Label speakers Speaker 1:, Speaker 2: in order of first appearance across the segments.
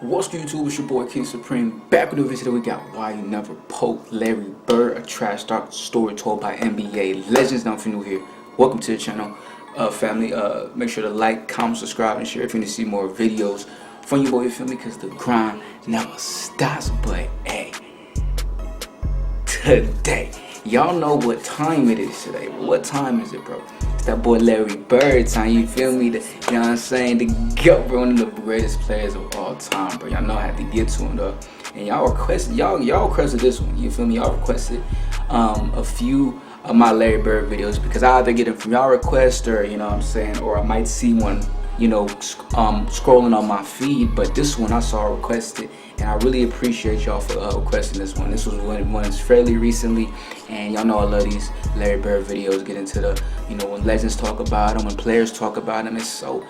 Speaker 1: What's good, YouTube? It's your boy KingSupreme, back with a video. We got Why You Never Poke Larry Bird, a trash talk story told by NBA legends. Now if you're new here, welcome to the channel, family. Make sure to like, comment, subscribe, and share if you need to see more videos from your boy, you feel me? Because the grind never stops. But hey, today, y'all know what time it is today. What time is it, bro? It's that boy Larry Bird time, you feel me? You know what I'm saying? The GOAT, bro, one of the greatest players of all time, bro. Y'all know I had to get to him, though. And y'all requested this one, you feel me? Y'all requested a few of my Larry Bird videos because I either get them from y'all request or, you know what I'm saying, or I might see one, you know, scrolling on my feed. But this one I saw requested, and I really appreciate y'all for requesting this one. This was one fairly recently, and y'all know I love these Larry Bird videos. Get into the, you know, when legends talk about them, when players talk about them. It's so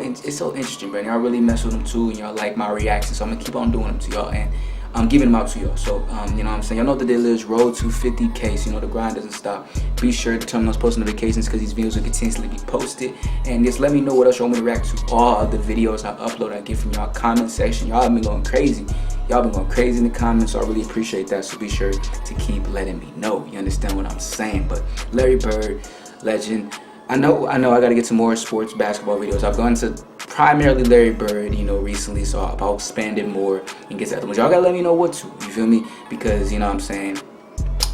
Speaker 1: interesting, man. Y'all really mess with them too, and y'all like my reactions. So I'm gonna keep on doing them to y'all, and I'm giving them out to y'all. So you know what I'm saying. Y'all know the deal is road to 50K. So, you know the grind doesn't stop. Be sure to turn on those post notifications because these videos will continuously be posted. And just let me know what else you want me to react to. All of the videos I upload, I get from y'all comment section. Y'all have been going crazy. Y'all been going crazy in the comments, so I really appreciate that. So be sure to keep letting me know. You understand what I'm saying? But Larry Bird, legend. I know I gotta get some more sports basketball videos. I've gone to primarily Larry Bird, you know, recently, so I'll expand it more and get to other ones. Y'all gotta let me know what to, you feel me? Because, you know what I'm saying,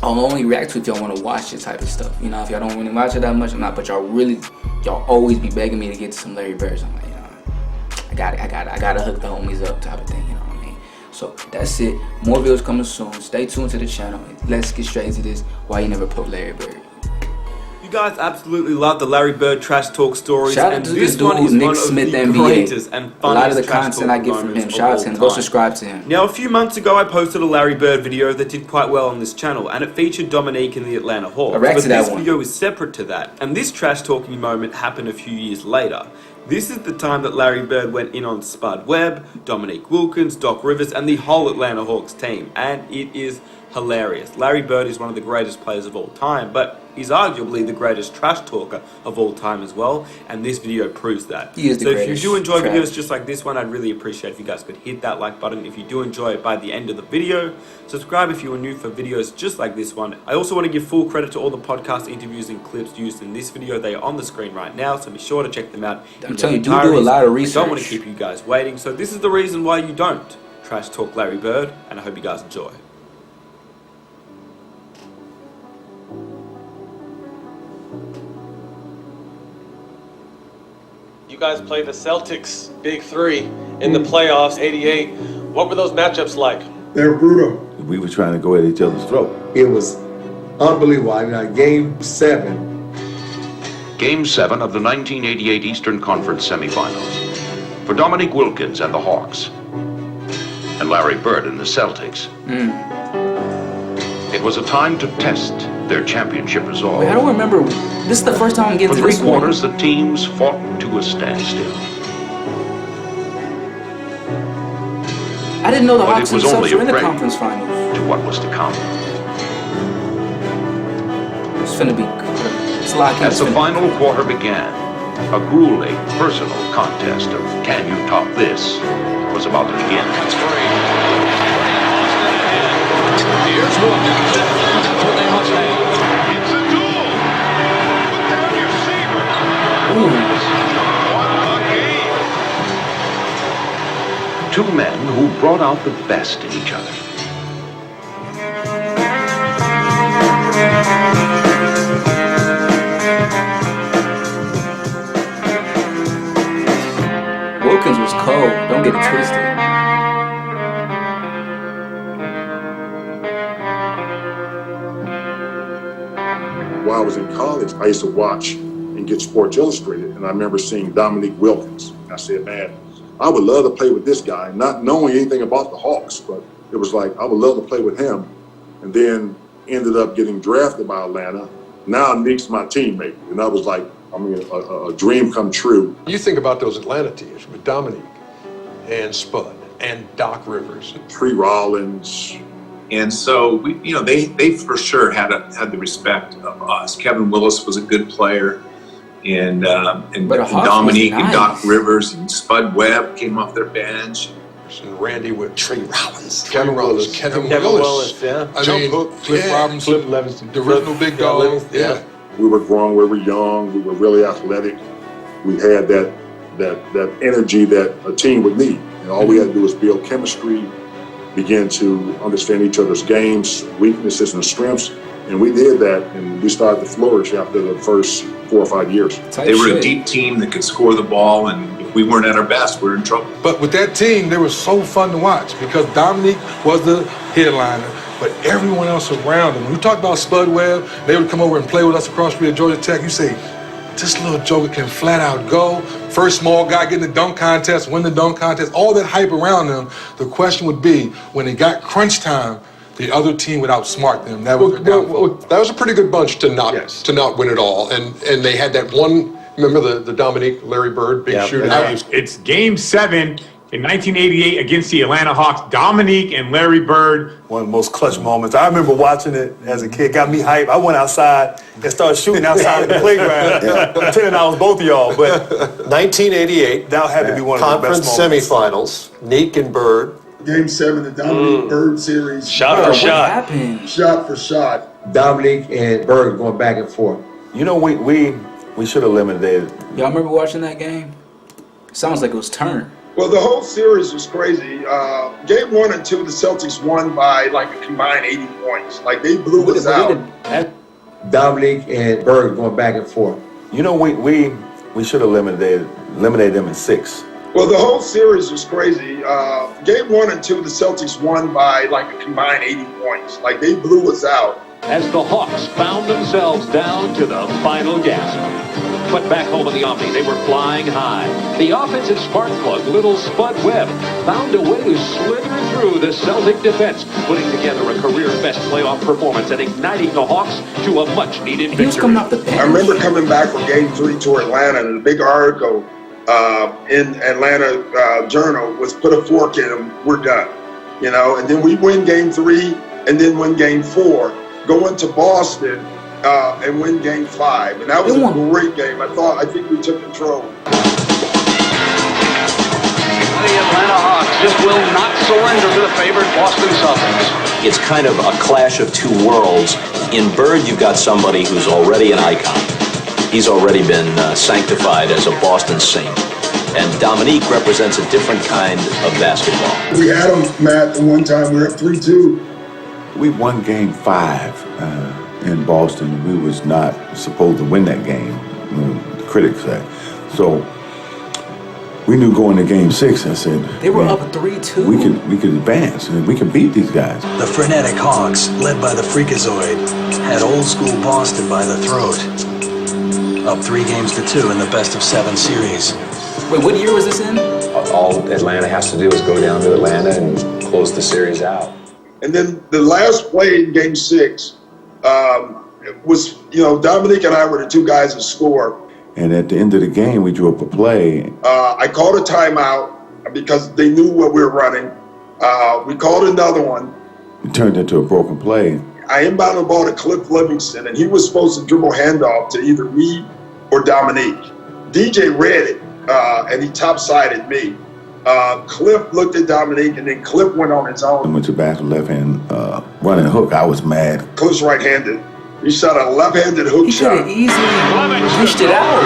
Speaker 1: I'll only react to if y'all want to watch this type of stuff. You know, if y'all don't really watch it that much, I'm not, but y'all always be begging me to get to some Larry Birds. I'm like, you know, I gotta hook the homies up type of thing, you know what I mean? So that's it. More videos coming soon. Stay tuned to the channel. Let's get straight to this. Why You Never Poke Larry Bird.
Speaker 2: You guys absolutely love the Larry Bird trash talk stories.
Speaker 1: Shout out to this dude, Nick Smith, NBA.
Speaker 2: And
Speaker 1: a lot of the content I get from him. Shout out to him. Go subscribe to him.
Speaker 2: Now, a few months ago, I posted a Larry Bird video that did quite well on this channel, and it featured Dominique and the Atlanta Hawks. But this video is separate to that, and this trash talking moment happened a few years later. This is the time that Larry Bird went in on Spud Webb, Dominique Wilkins, Doc Rivers, and the whole Atlanta Hawks team, and it is hilarious. Larry Bird is one of the greatest players of all time, but he's arguably the greatest trash talker of all time as well, and this video proves that.
Speaker 1: He is the greatest.
Speaker 2: So if you do enjoy videos just like this one, I'd really appreciate if you guys could hit that like button if you do enjoy it by the end of the video. Subscribe if you are new for videos just like this one. I also want to give full credit to all the podcast interviews and clips used in this video. They are on the screen right now, so be sure to check them out.
Speaker 1: I'm telling you, do a lot of research.
Speaker 2: I don't want to keep you guys waiting, so this is the reason why you don't trash talk Larry Bird, and I hope you guys enjoy.
Speaker 3: You guys played the Celtics, Big Three, in the playoffs, '88. What were those matchups like?
Speaker 4: They were brutal.
Speaker 5: We were trying to go at each other's throat.
Speaker 4: It was unbelievable. I mean, Game 7.
Speaker 6: Game 7 of the 1988 Eastern Conference semifinals. For Dominique Wilkins and the Hawks. And Larry Bird and the Celtics. It was a time to test their championship resolve.
Speaker 1: Wait, I don't remember. This is the first time I'm getting to this one.
Speaker 6: For 3 quarters, the teams fought to a standstill.
Speaker 1: I didn't know the Hawks and Celtics were in the conference finals.
Speaker 6: To what was to come.
Speaker 1: It's finna be.
Speaker 6: As the final quarter began, a grueling personal contest of can you top this was about to begin.
Speaker 7: Here's Wilkins. That's what they must have. It's a duel. Put down your saber. What a game.
Speaker 6: 2 men who brought out the best in each other.
Speaker 1: Wilkins was cold. Don't get it twisted.
Speaker 8: While I was in college, I used to watch and get Sports Illustrated, and I remember seeing Dominique Wilkins. I said, man, I would love to play with this guy, not knowing anything about the Hawks, but it was like, I would love to play with him. And then ended up getting drafted by Atlanta. Now Nick's my teammate. And that was like, I mean, a dream come true.
Speaker 9: You think about those Atlanta teams with Dominique and Spud and Doc Rivers.
Speaker 8: Tree Rollins.
Speaker 10: And so we, you know, they for sure had the respect of us. Kevin Willis was a good player, and Dominique and Doc Rivers and Spud Webb came off their bench.
Speaker 9: Willis and Randy with
Speaker 11: Trey Rollins.
Speaker 9: Kevin Willis. Kevin Willis.
Speaker 11: Yeah.
Speaker 9: Jump hook, Flip Robinson.
Speaker 11: Flip Levinson.
Speaker 9: The original big dog. Yeah.
Speaker 8: We were grown, we were young, we were really athletic. We had that energy that a team would need. And all we had to do was build chemistry, begin to understand each other's games, weaknesses and strengths. And we did that, and we started to flourish after the first 4 or 5 years.
Speaker 10: They were a deep team that could score the ball, and if we weren't at our best, we were in trouble.
Speaker 9: But with that team, they were so fun to watch because Dominique was the headliner, but everyone else around him. When you talk about Spud Webb, they would come over and play with us across the street at Georgia Tech. You say, this little joker can flat out go. First small guy getting the dunk contest, win the dunk contest, all that hype around them. The question would be, when it got crunch time, the other team would outsmart them. That was their downfall.
Speaker 12: That was a pretty good bunch to not win it all. And they had that one, remember the Dominique, Larry Bird, big shooter?
Speaker 13: It's Game 7 in 1988 against the Atlanta Hawks. Dominique and Larry Bird.
Speaker 5: One of the most clutch moments. I remember watching it as a kid. Got me hyped. I went outside and started shooting outside of the playground. Pretending I was both of y'all. But
Speaker 12: 1988.
Speaker 5: that had to be one of the best
Speaker 12: Conference
Speaker 5: moments.
Speaker 12: semifinals. Neek and Bird.
Speaker 14: Game 7, the Dominique Bird series.
Speaker 3: Shot for shot.
Speaker 1: What happened?
Speaker 14: Shot for shot.
Speaker 4: Dominique and Bird going back and forth.
Speaker 5: You know, we should have eliminated.
Speaker 1: Y'all remember watching that game? Sounds like it was turned.
Speaker 14: Well, the whole series was crazy. Game 1 and 2, the Celtics won by like a combined 80 points. Like they blew us out.
Speaker 4: Dominique and Bird going back and forth.
Speaker 5: You know, we should have eliminated them in 6.
Speaker 14: Well, the whole series was crazy. Game 1 and 2, the Celtics won by like a combined 80 points. Like they blew us out.
Speaker 7: As the Hawks found themselves down to the final gasp. But back home in the Omni, they were flying high. The offensive spark plug, little Spud Webb, found a way to slither through the Celtic defense, putting together a career-best playoff performance and igniting the Hawks to a much-needed victory.
Speaker 1: He was coming off the bench.
Speaker 14: I remember coming back from Game 3 to Atlanta, and a big article in Atlanta Journal was put a fork in them, we're done. You know, and then we win Game 3 and then win Game 4, go into Boston and win Game 5. And that was a great game. I think we took control.
Speaker 7: The Atlanta Hawks just will not surrender to the favored Boston Celtics.
Speaker 15: It's kind of a clash of two worlds. In Bird, you've got somebody who's already an icon. He's already been sanctified as a Boston Saint. And Dominique represents a different kind of basketball.
Speaker 14: We had him, Matt, the one time we were up 3-2.
Speaker 5: We won Game 5 in Boston. We was not supposed to win that game, the critics said. So we knew going to Game 6, I said,
Speaker 1: they were up 3-2.
Speaker 5: We could advance and we can beat these guys.
Speaker 16: The frenetic Hawks, led by the Freakazoid, had old school Boston by the throat. Up 3-2 in the best-of-7 series.
Speaker 1: Wait, what year was this in?
Speaker 17: All Atlanta has to do is go down to Atlanta and close the series out.
Speaker 14: And then the last play in Game 6 was, Dominique and I were the two guys that scored.
Speaker 5: And at the end of the game, we drew up a play.
Speaker 14: I called a timeout because they knew what we were running. We called another one.
Speaker 5: It turned into a broken play.
Speaker 14: I inbounded the ball to Cliff Livingston, and he was supposed to dribble handoff to either me or Dominique. DJ read it, and he top-sided me. Cliff looked at Dominique, and then Cliff went on his own.
Speaker 5: I went to basket left hand running hook. I was mad.
Speaker 14: Cliff's right-handed. He shot a left-handed hook shot.
Speaker 1: He could have easily pushed it out.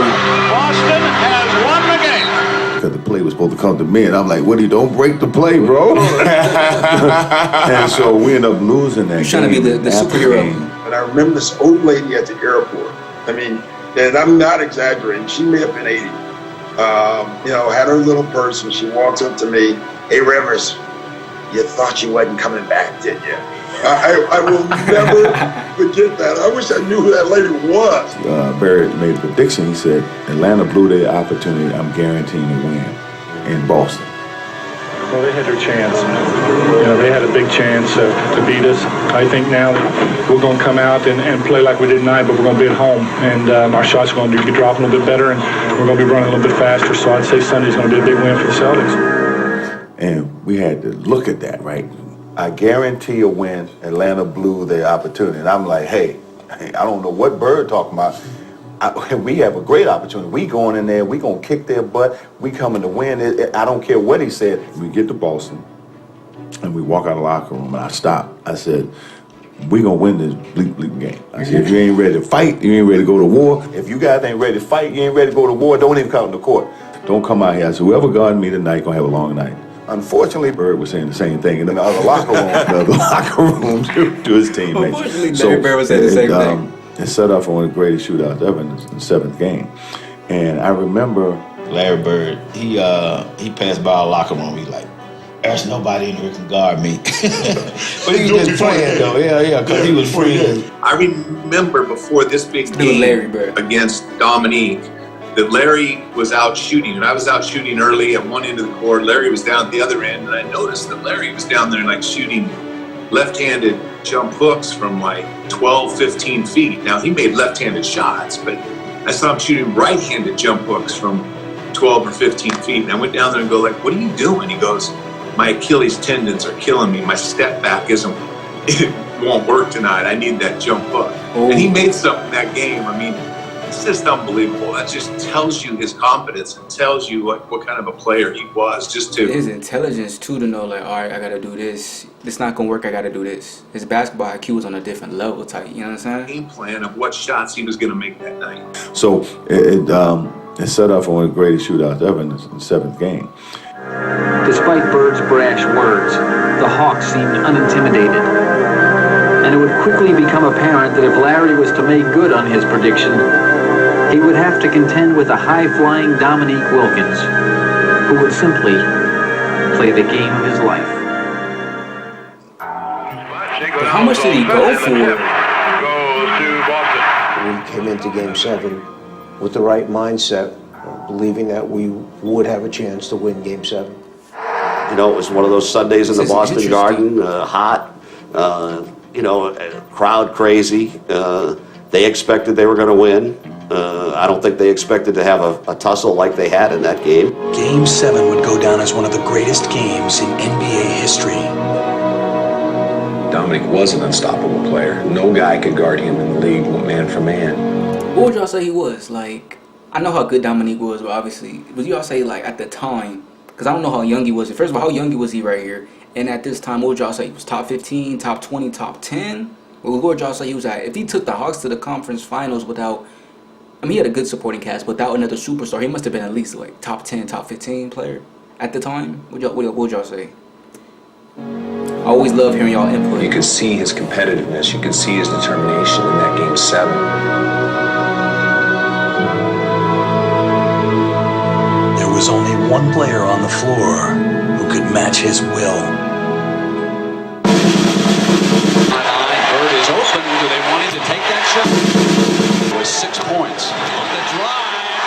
Speaker 7: Boston has won the game.
Speaker 5: Because the play was supposed to come to me, and I'm like, Woody, don't break the play, bro. And so we ended up losing that game.
Speaker 1: You're trying to be the superhero.
Speaker 14: And I remember this old lady at the airport. I mean, and I'm not exaggerating. She may have been 80. Had her little purse, and she walks up to me. Hey, Rivers, you thought you wasn't coming back, did you? I will never forget that. I wish I knew who that lady was.
Speaker 5: Barrett made a prediction. He said, Atlanta blew their opportunity. I'm guaranteeing to win in Boston.
Speaker 13: Well, they had their chance. They had a big chance to beat us. I think now that we're going to come out and play like we did tonight, but we're going to be at home. And our shots are going to be dropping a little bit better, and we're going to be running a little bit faster. So I'd say Sunday's going to be a big win for the Celtics.
Speaker 5: And we had to look at that, right? I guarantee a win. Atlanta blew their opportunity. And I'm like, hey, I don't know what Bird talking about. we have a great opportunity. We going in there, we gonna kick their butt. We coming to win. I don't care what he said. We get to Boston, and we walk out of the locker room, and I stopped. I said, we gonna win this bleep game. I said, if you ain't ready to fight, you ain't ready to go to war. If you guys ain't ready to fight, you ain't ready to go to war, don't even come to the court. Don't come out here. I said, whoever guarding me tonight gonna have a long night. Unfortunately, Bird was saying the same thing in the other locker room, to his teammates.
Speaker 1: Unfortunately, Larry Bird was saying the same thing.
Speaker 5: It set off on one of the greatest shootouts ever in the seventh game. And I remember
Speaker 11: Larry Bird, he passed by our locker room. He's like, there's nobody in here who can guard me. But he was just playing though. Yeah, because he was free.
Speaker 10: I remember before this big game against Dominique that Larry was out shooting, and I was out shooting early at one end of the court. Larry was down at the other end, and I noticed that Larry was down there like shooting left-handed jump hooks from like 12, 15 feet. Now, he made left-handed shots, but I saw him shooting right-handed jump hooks from 12 or 15 feet. And I went down there and go like, what are you doing? He goes, my Achilles tendons are killing me. My step back it won't work tonight. I need that jump hook. And he made something that game. I mean, it's just unbelievable. That just tells you his confidence and tells you what kind of a player he was. Just to
Speaker 1: his intelligence too, to know like, all right, I gotta do this. It's not gonna work. I gotta do this. His basketball IQ was on a different level type. You know what I'm saying?
Speaker 10: Game plan of what shots he was gonna make that night.
Speaker 5: So it set off on one of the greatest shootouts ever in the seventh game.
Speaker 18: Despite Bird's brash words, the Hawks seemed unintimidated. And it would quickly become apparent that if Larry was to make good on his prediction, he would have to contend with a high-flying Dominique Wilkins, who would simply play the game of his life.
Speaker 1: But how much did he go for?
Speaker 19: We came into Game 7 with the right mindset, believing that we would have a chance to win Game 7.
Speaker 20: You know, it was one of those Sundays in the Boston Garden, hot, crowd crazy. They expected they were going to win. I don't think they expected to have a tussle like they had in that game.
Speaker 16: Game 7 would go down as one of the greatest games in NBA history.
Speaker 17: Dominique was an unstoppable player. No guy could guard him in the league man for man.
Speaker 1: What would y'all say he was? Like, I know how good Dominique was, but obviously, would y'all say like at the time, because I don't know how young he was. First of all, how young was he right here? And at this time, what would y'all say? He was top 15, top 20, top 10? What would y'all say he was at? If he took the Hawks to the conference finals without, I mean, he had a good supporting cast, but without another superstar, he must have been at least like top 10, top 15 player at the time. What would y'all say? I always love hearing y'all input.
Speaker 17: You could see his competitiveness. You could see his determination in that Game 7.
Speaker 16: There was only one player on the floor who could match his will.
Speaker 7: Bird is open. Do they want him to take that shot? With 6 points. On the drive.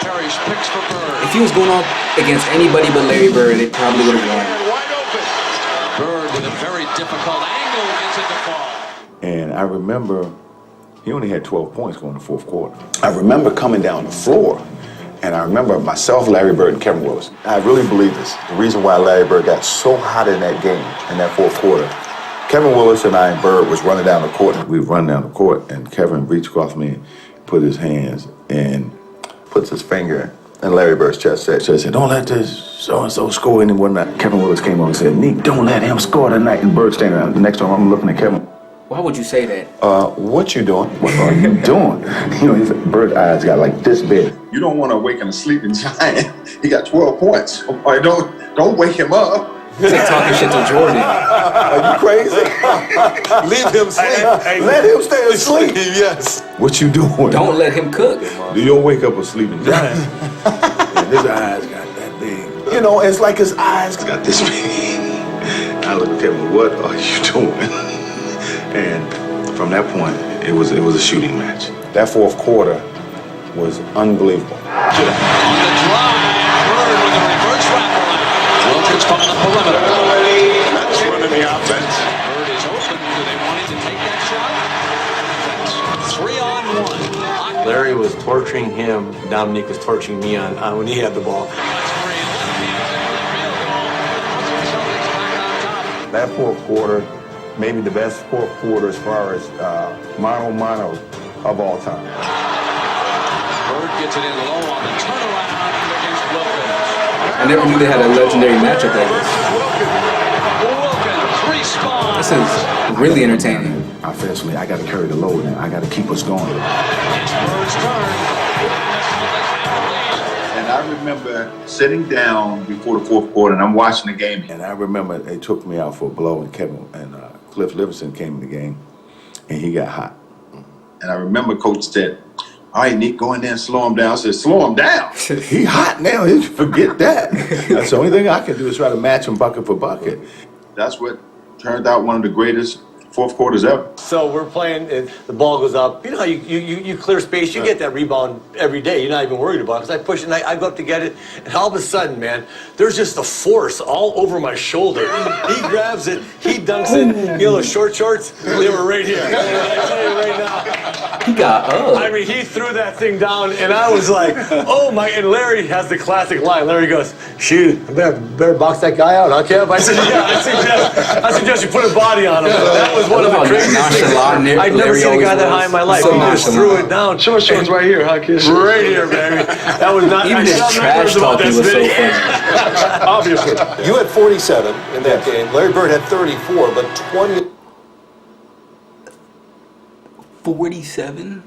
Speaker 7: Parrish picks for Bird.
Speaker 1: If he was going up against anybody but Larry Bird, they probably would have won.
Speaker 7: Bird with a very difficult angle gets it to fall.
Speaker 5: And I remember he only had 12 points going in the fourth quarter.
Speaker 21: I remember coming down the floor, and I remember myself, Larry Bird, and Kevin Willis.
Speaker 5: I really believe this. The reason why Larry Bird got so hot in that game, in that fourth quarter, Kevin Willis and I and Bird was running down the court. We were running down the court, and Kevin reached across me, put his hands, and puts his finger in Larry Bird's chest. Said, don't let this so-and-so score any more tonight. Kevin Willis came over and said, Nick, don't let him score tonight. And Bird standing around. The next time I'm looking at Kevin.
Speaker 1: Why would you say that?
Speaker 21: What you doing?
Speaker 5: What are you doing? You know, his Bird's eyes got like this big.
Speaker 21: You don't want to awaken a sleeping giant. He got 12 points. Right, don't wake him up.
Speaker 1: It's like talking shit to Jordan.
Speaker 21: Are you crazy? Leave him sleep. Let him stay asleep. Yes.
Speaker 5: What you doing?
Speaker 1: Don't let him cook.
Speaker 5: You'll wake up a sleeping giant. And his eyes got that big.
Speaker 21: You know, it's like his eyes
Speaker 5: got this big. I look at Kevin, what are you doing? And from that point, it was a shooting match.
Speaker 21: That fourth quarter was unbelievable.
Speaker 7: On the drive, Bird with a reverse wraparound. Wilkins from the perimeter.
Speaker 21: That's running the offense.
Speaker 7: Bird is open. Do they want him to take that shot? 3-on-1.
Speaker 22: Larry was torturing him. Dominique was torturing me on when he had the ball.
Speaker 21: That fourth quarter, maybe the best fourth quarter as far as mano-mano
Speaker 5: of all time.
Speaker 7: Bird gets it in low on the turnaround against Wilkins.
Speaker 1: I never knew they had a legendary matchup like this.
Speaker 7: Wilkins responds.
Speaker 1: This is really entertaining.
Speaker 5: Offensively, I got to carry the load now. I got to keep us going.
Speaker 7: It's Bird's turn.
Speaker 10: And I remember sitting down before the fourth quarter, and I'm watching the game.
Speaker 5: And I remember they took me out for a blow, and Kevin and Cliff Livingston came in the game, and he got hot.
Speaker 10: And I remember Coach said, "All right, Nick, go in there and slow him down." I said, "Slow him down."
Speaker 5: He hot now. Forget that. That's the only thing I can do is try to match him bucket for bucket.
Speaker 10: That's what turned out one of the greatest fourth quarters ever.
Speaker 22: So we're playing, and the ball goes up. You know how you clear space, you get that rebound every day. You're not even worried about it. Because I push it, and I go up to get it, and all of a sudden, man, there's just a force all over my shoulder. He grabs it, he dunks it. You know those short shorts? They were right here. I tell you right now.
Speaker 1: He got up.
Speaker 22: I mean, he threw that thing down, and I was like, oh my, and Larry has the classic line. Larry goes, shoot, I better box that guy out, huh, Kev? I said, yeah, I suggest you put a body on him. That was one of the craziest things. I'd never seen a guy that high in my life. He just threw it down. Short shorts right here, huh, kid? Right here, baby. That was not,
Speaker 1: even his trash talking was so funny.
Speaker 12: Obviously.
Speaker 21: You had 47 in that game. Larry Bird had 34, but 20.
Speaker 1: 47?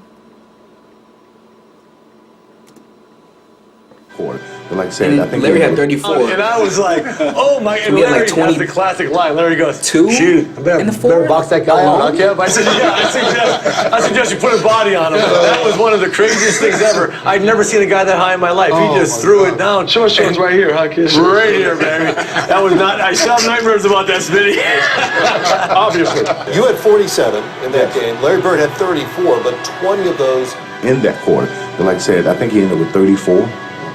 Speaker 5: Quarter. But like I said, I think
Speaker 1: Larry had 34.
Speaker 22: And I was like, oh my, and Larry has the classic line. Larry goes, shoot, I better box that guy out, huh, Kev? I said, yeah, I suggest you put a body on him. That was one of the craziest things ever. I'd never seen a guy that high in my life. He just threw it down. Short shorts right here, huh, kid? Right here, baby. That was not, I still have nightmares about that, Smitty.
Speaker 12: Obviously.
Speaker 21: You had 47 in that game. Larry Bird had 34, but 20 of those
Speaker 5: in that quarter. But like I said, I think he ended up with 34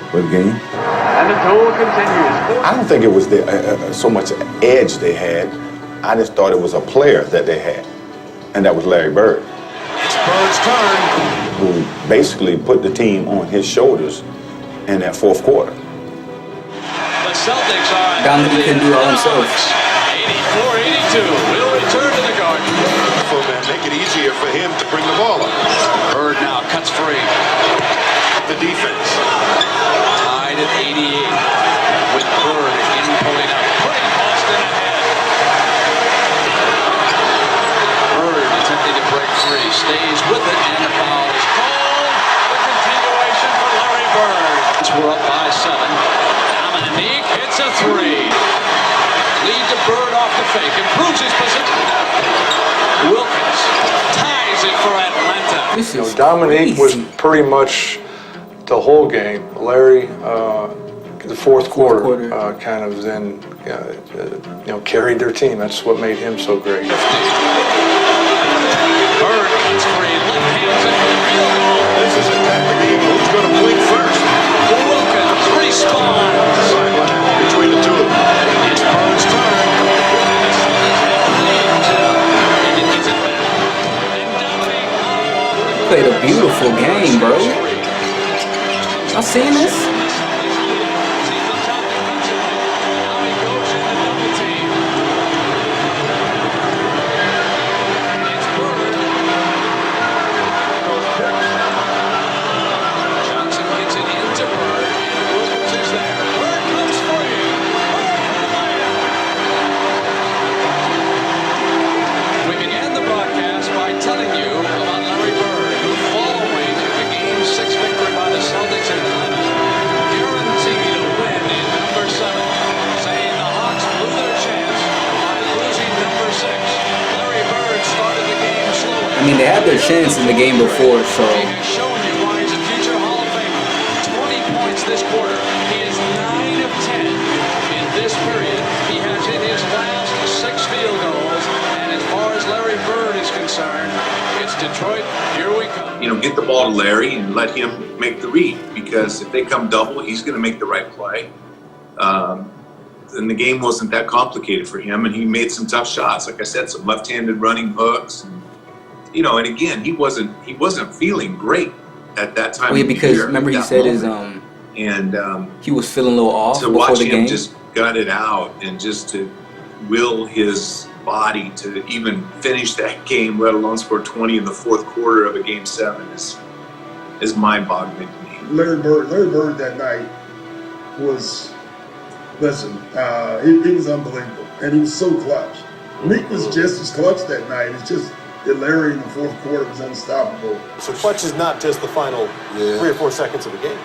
Speaker 5: for the game.
Speaker 18: And the duel continues.
Speaker 5: I don't think it was so much edge they had. I just thought it was a player that they had, and that was Larry Bird.
Speaker 7: It's Bird's turn.
Speaker 5: Who basically put the team on his shoulders in that fourth quarter.
Speaker 7: The Celtics are
Speaker 1: Dominique can do it all himself.
Speaker 7: 84-82. Will return to the Garden.
Speaker 2: Make it easier for him to bring the ball up.
Speaker 7: Bird now cuts free.
Speaker 2: The defense.
Speaker 7: Tied at 88 with Bird again pulling up, putting Boston ahead. Bird attempting to break free, stays with it, and a foul is called. The continuation for Larry Bird. We're up by 7. Dominique hits a 3. Lead to Bird off the fake, improves his position. Wilkins ties it for Atlanta.
Speaker 9: Dominique was pretty much the whole game. Larry, the fourth quarter, kind of then, carried their team. That's what made him so great.
Speaker 7: Bird cuts free, left hands it for the real goal.
Speaker 2: This is a tactic. Who's going to blink first?
Speaker 7: Wilkins responds.
Speaker 2: Between the two of them.
Speaker 7: It's Bird's turn.
Speaker 1: Played a beautiful game, bro. Y'all seen this?
Speaker 7: Johnson gets it into Bird. Wilkins is there. Bird comes free. We began the broadcast by telling you about Larry Bird, who following the Game 6 victory by the Celtics in Atlanta, guaranteed a win in number 7, saying the Hawks blew their chance by losing number 6. Larry Bird started the game slowly.
Speaker 1: I mean, they had their chance in the game before, so.
Speaker 7: He has shown you why he's a future Hall of Famer. 20 points this quarter. He is 9 of 10 in this period. He has hit his last 6 field goals. And as far as Larry Bird is concerned, it's Detroit. Here we come.
Speaker 10: Get the ball to Larry and let him make the read, because if they come double, he's going to make the right play. And the game wasn't that complicated for him, and he made some tough shots. Like I said, some left-handed running hooks. And again, he wasn't feeling great at that time.
Speaker 1: Oh, yeah, because remember he said he was feeling a little off
Speaker 10: to
Speaker 1: before
Speaker 10: watch
Speaker 1: the
Speaker 10: him
Speaker 1: game.
Speaker 10: just gut it out and just to will his body to even finish that game, let alone score 20 in the fourth quarter of a Game 7 is mind-boggling to me.
Speaker 14: Larry Bird that night was, listen, he was unbelievable, and he was so clutch. Meek was just as clutch that night. It's just that Larry in the fourth quarter was unstoppable.
Speaker 21: So clutch is not just the final 3 or 4 seconds of the game.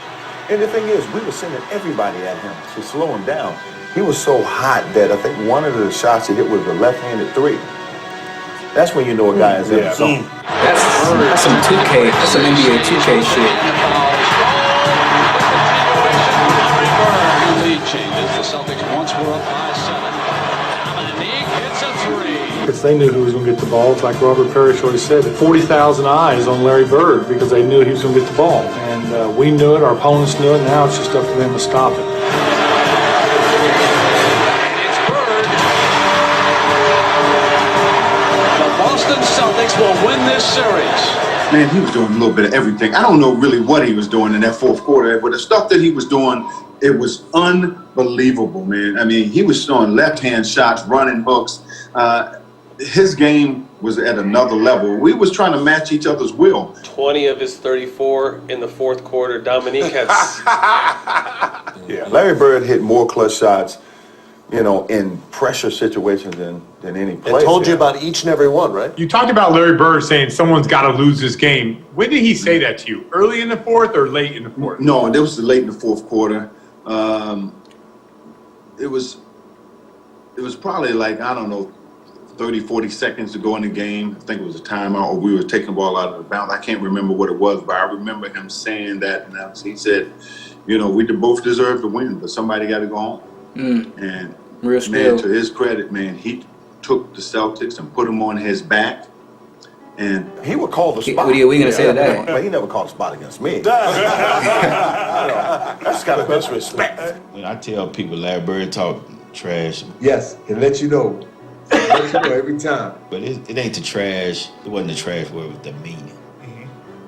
Speaker 5: And the thing is, we were sending everybody at him to slow him down. He was so hot that I think one of the shots he hit was a left-handed three. That's when you know a guy is in the zone.
Speaker 1: That's some 2K. That's some NBA 2K shit.
Speaker 7: Lead changes. The Celtics once were up by 7. Dominique hits a 3.
Speaker 13: Because they knew who was going to get the ball. It's like Robert Parrish always said, 40,000 eyes on Larry Bird because they knew he was going to get the ball. And we knew it, our opponents knew it, now it's just up to them to stop it.
Speaker 7: It's Bird. The Boston Celtics will win this series.
Speaker 5: Man, he was doing a little bit of everything. I don't know really what he was doing in that fourth quarter, but the stuff that he was doing, it was unbelievable, man. I mean, he was throwing left-hand shots, running hooks. His game was at another level. We was trying to match each other's will.
Speaker 3: 20 of his 34 in the fourth quarter. Dominique has...
Speaker 5: Yeah, Larry Bird hit more clutch shots, you know, in pressure situations than any player.
Speaker 21: And told you about each and every one, right?
Speaker 6: You talked about Larry Bird saying someone's got to lose this game. When did he say that to you? Early in the fourth or late in the fourth?
Speaker 5: No, it was late in the fourth quarter. It was probably like, I don't know, 30, 40 seconds to go in the game. I think it was a timeout, or we were taking the ball out of the bounds. I can't remember what it was, but I remember him saying that. And he said, you know, we both deserve to win, but somebody got to go home. And
Speaker 1: real
Speaker 5: man, to his credit, man, he took the Celtics and put them on his back. And he would call the spot.
Speaker 1: What are we going to say to that?
Speaker 5: But he never called a spot against me.
Speaker 21: That's got the best respect.
Speaker 11: When I tell people Larry Bird talk trash.
Speaker 4: Yes, and let you know. Let you know every time.
Speaker 11: But it ain't the trash. It wasn't the trash word, it was the meaning.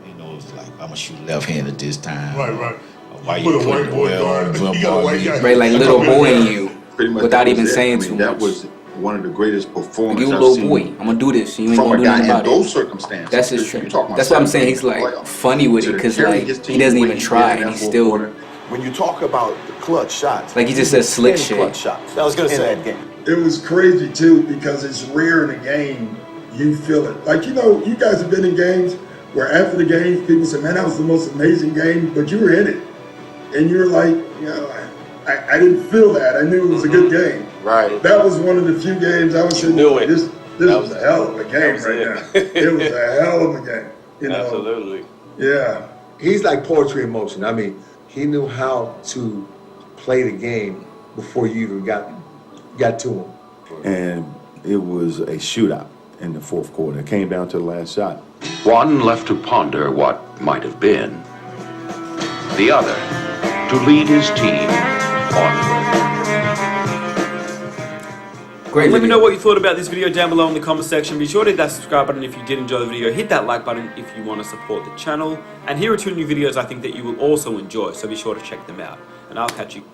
Speaker 11: You know, it was like, I'm going to shoot left-handed this time.
Speaker 9: Right.
Speaker 11: Why you put a white boy guard?
Speaker 1: Right, like little boy in you,
Speaker 5: pretty much
Speaker 1: without even saying too much.
Speaker 5: That was one of the greatest performances
Speaker 1: You little boy, I'm gonna do this. You ain't gonna do nothing about
Speaker 5: in those
Speaker 1: it.
Speaker 5: circumstances.
Speaker 1: That's his trick. That's what I'm saying. He's like funny with it because like he doesn't even try and he's still.
Speaker 5: When you talk about the clutch shots,
Speaker 1: like he just says slick shit.
Speaker 5: Clutch shots.
Speaker 21: I was gonna say
Speaker 5: that game.
Speaker 14: It was crazy too because it's rare in a game you feel it. Like, you know, you guys have been in games where after the game people say, "Man, that was the most amazing game," but you were in it. And you're like, you know, I didn't feel that. I knew it was a good game.
Speaker 21: Right.
Speaker 14: That was one of the few games I was saying, this was a hell of a game right now. It was a hell of a game. You know?
Speaker 3: Absolutely.
Speaker 14: Yeah.
Speaker 4: He's like poetry in motion. I mean, he knew how to play the game before you even got to him.
Speaker 5: And it was a shootout in the fourth quarter. It came down to the last shot.
Speaker 8: One left to ponder what might have been. The other to lead his team onward.
Speaker 1: Great.
Speaker 23: Let me know what you thought about this video down below in the comment section. Be sure to hit that subscribe button if you did enjoy the video. Hit that like button if you want to support the channel. And here are 2 new videos I think that you will also enjoy, so be sure to check them out. And I'll catch you.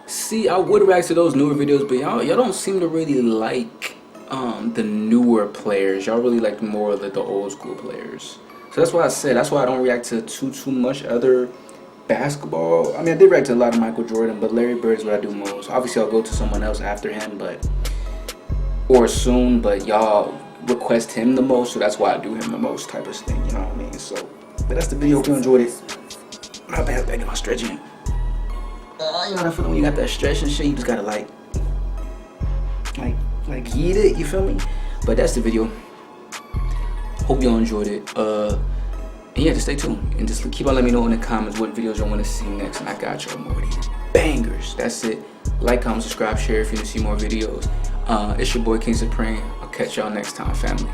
Speaker 1: See, I would react to those newer videos, but y'all don't seem to really like the newer players. Y'all really like more of the old school players. So that's why I said, that's why I don't react to too much other basketball. I mean, I did react to a lot of Michael Jordan, but Larry Bird is what I do most. Obviously, I'll go to someone else after him, or soon, but y'all request him the most, so that's why I do him the most type of thing, you know what I mean? So, but that's the video. If you enjoyed it, my bad, back in my stretching. You know that feeling when you got that stretch and shit, you just gotta like eat it, you feel me? But that's the video. Hope y'all enjoyed it. And yeah, just stay tuned and just keep on letting me know in the comments what videos y'all want to see next, and I got y'all more of these bangers. That's it. Like, comment, subscribe, share if you want to see more videos. It's your boy KingSupreme. I'll catch y'all next time, family.